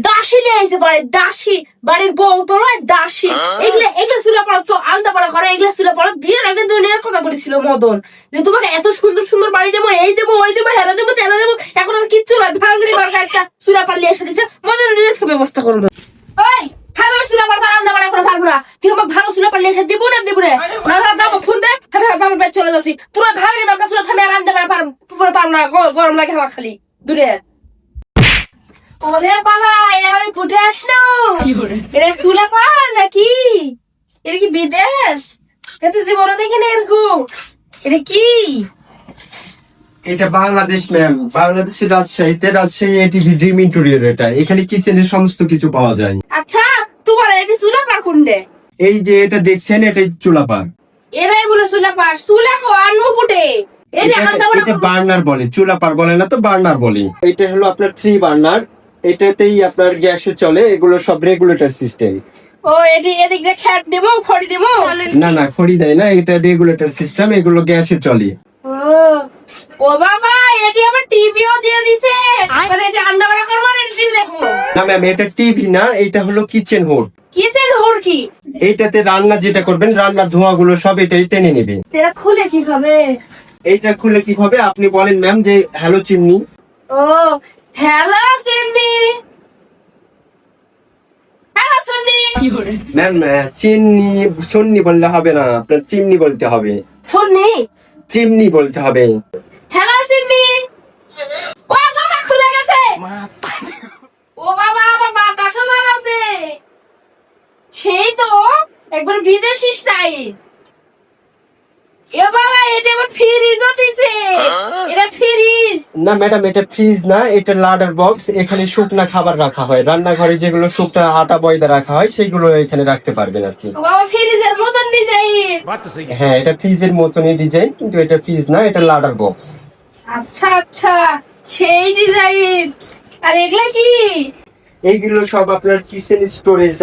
দাসী নিয়ে আইছে বাড়ি, দাসী বাড়ির বউ তো নয়, দাসী। এগুলা চুলা পড়া তো আলাদা পড়া করে, এগুলা চুলা পড়া বিয়ের আগে দুনিয়ার কথা বলেছিল মদন, যে তোমাকে এত সুন্দর সুন্দর বাড়ি দেবো, এই দেবো, ওই দেবো, হেরা দেবো, তেরা দেবো। এখন আর কিচ্ছু নয়, ভাঙড়ি বারকা একটা চুলা পাল্লি এসে দিচ্ছে, মদন নিজেকে ব্যবস্থা করবে। ওই হ্যাঁ চুলা পাড়া আলাদা পড়া করে পারবো না, তুই আমাকে ভালো চুলা পাল্লি এসে দিব না, দিব রে না, ফোন দে, আমি আমার বাড়ি চলে যাচ্ছি। পুরো ভাঙড়ি বারকা চুলা থামে আর আনতে পারবো না, গরম লাগে আমার খালি দূরে। ওরে বাবা, এরা আমি ঘুরে আসলো, এরা চুলা পার নাকি? এটা কি বিদেশ? এটা জীবনে দেখি না এরকম। এটা কি? এটা বাংলাদেশ ম্যাম, বাংলাদেশের রাজশাহী এটিভি ড্রিম ইন্টেরিয়র। এটা এখানে কিচেনের সমস্ত কিছু পাওয়া যায়। আচ্ছা, তোমার এটা চুলা পার কোনটা? এই যে এটা দেখছেন, এটাই চুলাপার। এরাই বলে চুলা পার, চুলা কো আনু ফুটে। এটা বার্নার বলে, চুলাপার বলে না তো, বার্নার বলে। এটা হলো আপনার 3 বার্নার, এটাতেই আপনার গ্যাসে চলে। এগুলো সব রেগুলেটর সিস্টেম। ও এদিক দিয়ে খ্যাট দেবো, খড়ি দেবো? না খড়ি দেয় না, এটা রেগুলেটর সিস্টেম, এগুলো গ্যাসে চলে। ও বাবা, এটি আবার টিভিও দিয়ে দিছে, মানে এটা রান্না বান্না করবো আর এটা টিভি দেখবো? না ম্যাম, এটা টিভি না, এটা হলো কিচেন হুড। কিচেন হুড কি? এইটাতে রান্না যেটা করবেন, রান্নার ধোঁয়াগুলো সব এটাই টেনে নেবে। এটা খুলে কিভাবে? এইটা খুলে কি হবে আপনি বলেন ম্যাম, যে হ্যালো চিমনি। ও হ্যালো চিমনি, হ্যালো সুন্নি। ম্যাম সুন্নি বললে হবে না, আপনার চিমনি বলতে হবে। সুন্নি চিমনি বলতে হবে। Hello chimney. ও বাবা, খুলে গেছে। ও বাবা, আমার মাথা সমান আছে, সেই তো একবার বিদেশি স্টাইল। এ বাবা, এটা আবার ফ্রিজও দিছে, এটা ফ্রিজ না ম্যাডাম, এটা ফ্রিজ না, এটা লাডার বক্স। এখানে শুকনা খাবার রাখা হয়, রান্নাঘরে যেগুলো শুকনা আটা ময়দা রাখা হয় সেগুলো এখানে রাখতে পারবেন আর কি। ও বাবা, ফ্রিজের মতন ডিজাইন। হ্যাঁ, এটা ফ্রিজের মতনই ডিজাইন, কিন্তু এটা ফ্রিজ না, এটা লাডার বক্স। আচ্ছা আচ্ছা, সেই ডিজাইন। আর এগুলা কি? এইগুলো সব আপনার কিচেন স্টোরেজ।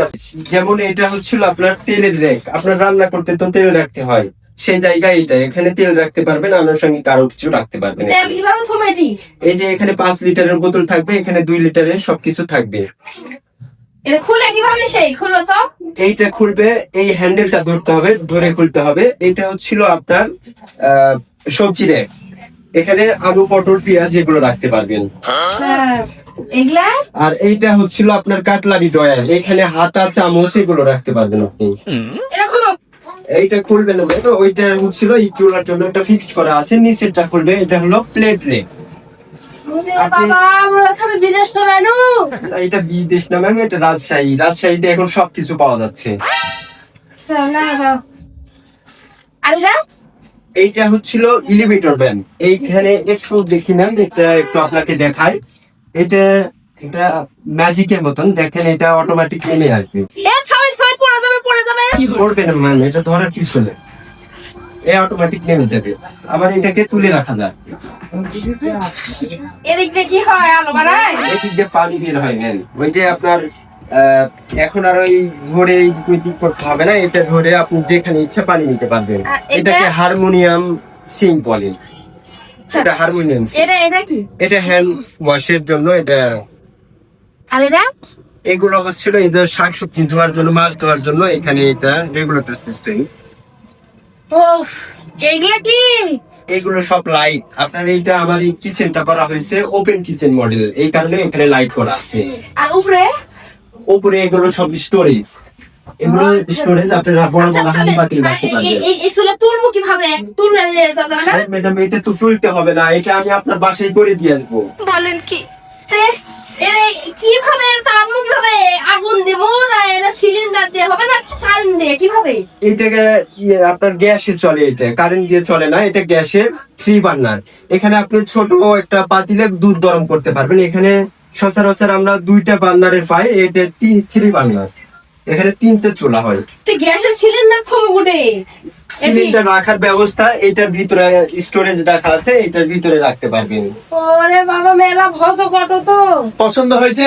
যেমন এটা হচ্ছিল আপনার তেলের র্যাক, আপনার রান্না করতে তো তেল রাখতে হয়, সেই জায়গায় এটা, এখানে তেল রাখতে পারবেন, আনুষঙ্গিক আরো কিছু রাখতে পারবেন। তেল কিভাবে ফোমেটি? এই যে এখানে 5 লিটারের বোতল থাকবে, এখানে 2 লিটারের সবকিছু থাকবে। এটা খুলে কিভাবে? সেই খুলো তো। এইটা খুলবে, এই হ্যান্ডেলটা ধরতে হবে, ধরে খুলতে হবে। এটা হচ্ছিল আপনার সবজি র্যাক, এখানে আলু পটল পেঁয়াজ এগুলো রাখতে পারবেন। এগুলা? আর এইটা হচ্ছিল আপনার কাটলারি ড্রয়ার, এখানে হাতা চামচ এগুলো রাখতে পারবেন আপনি। এটা খুলো। এইটা খুলবে না, ওইটা হচ্ছিল ইকুলার জন্য, এটা ফিক্সড করা আছে। নিচেরটা খুলবে, এটা হলো প্লেট রেক। বাবা, আমরা সবাই বিদেশ তো জানো। এটা বিদেশ না ম্যাম, এটা রাজশাহীতে এখন সবকিছু পাওয়া যাচ্ছে। এইটা হচ্ছিল এলিভেটর ভ্যান। এইখানে একটু দেখি ম্যাম, এটা একটু আপনাকে দেখাই। এটা ম্যাজিকের মতন, দেখেন এটা অটোমেটিক নেমে আসবে। পড়বে না ম্যাম, এটা ধরার কিছু নেই, অটোমেটিক নেমে যাবে। আবার এটাকে তুলে রাখা যায়। এদিক দিয়ে কি হয়? আলো বানায়? এদিক দিয়ে পানি বের হয় ম্যাম। ওই যে আপনার এখন আর ওই ধরে এইদিক ওইদিক করতে হবে না, এটা ধরে আপনি যেখানে ইচ্ছা পানি নিতে পারবেন। এটাকে হারমোনিয়াম সিঙ্ক বলেন। এটা হারমোনিয়াম। এটা কি? এটা হ্যান্ড ওয়াশের জন্য। এটা আর এটা এগুলো হচ্ছিল এদের শাকসবজি ধোয়ার জন্য, মাছ ধোয়ার জন্য। এখানে এটা রেগুলেটর সিস্টেম। ও এইগুলা কি? এগুলো সব লাইট। আপনার এইটা আমার এই কিচেনটা করা হয়েছে ওপেন কিচেন মডেল, এই কারণে এখানে লাইট করা আছে। আর উপরে এগুলো সব স্টোরেজ। এগুলো স্টোরেজ, আপনারা বড় বড় হাঁড়ি পাতিল রাখতে পারবেন। এই চুলা তুলবো কিভাবে? তুলবে যাবে না ম্যাডাম, এটা তো তুলতে হবে না, এটা আমি আপনার বাসায় করে দিয়ে আসবো। বলেন কি? কিভাবে তামু, কিভাবে আগুন দিব? না এটা সিলিন্ডার দিয়ে হবে না কারেন্ট দিয়ে? কিভাবে? এইটাকে আপনার গ্যাসে চলে, এটা কারেন্ট দিয়ে চলে না, এটা গ্যাসের 3 বার্নার। এখানে আপনি ছোট একটা পাতিলে দুধ গরম করতে পারবেন। এখানে সচরাচর আমরা 2টা বার্নারের পাই, এটা 3 বার্নার। এখানে 3টে চুলা হয়। গ্যাসের সিলিন্ডার থমগুড়ে সিলিন্ডার রাখার ব্যবস্থা এটার ভিতরে স্টোরেজ রাখা আছে, এটার ভিতরে রাখতে পারবেন। ওরে বাবা, মেলা ভজ কত তো। পছন্দ হয়েছে?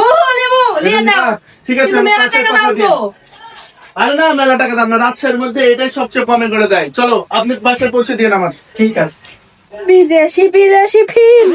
ও নেবো, নিয়ে দাও। ঠিক আছে, মেলা টাকা দাও তো। আরে না, মেলা টাকা দাম না, রাজশাহীর মধ্যে এটাই সবচেয়ে কমে করে দেয়। চলো, আপনি বাসায় পৌঁছে দিন আমার। ঠিক আছে। বিদেশি ফিল।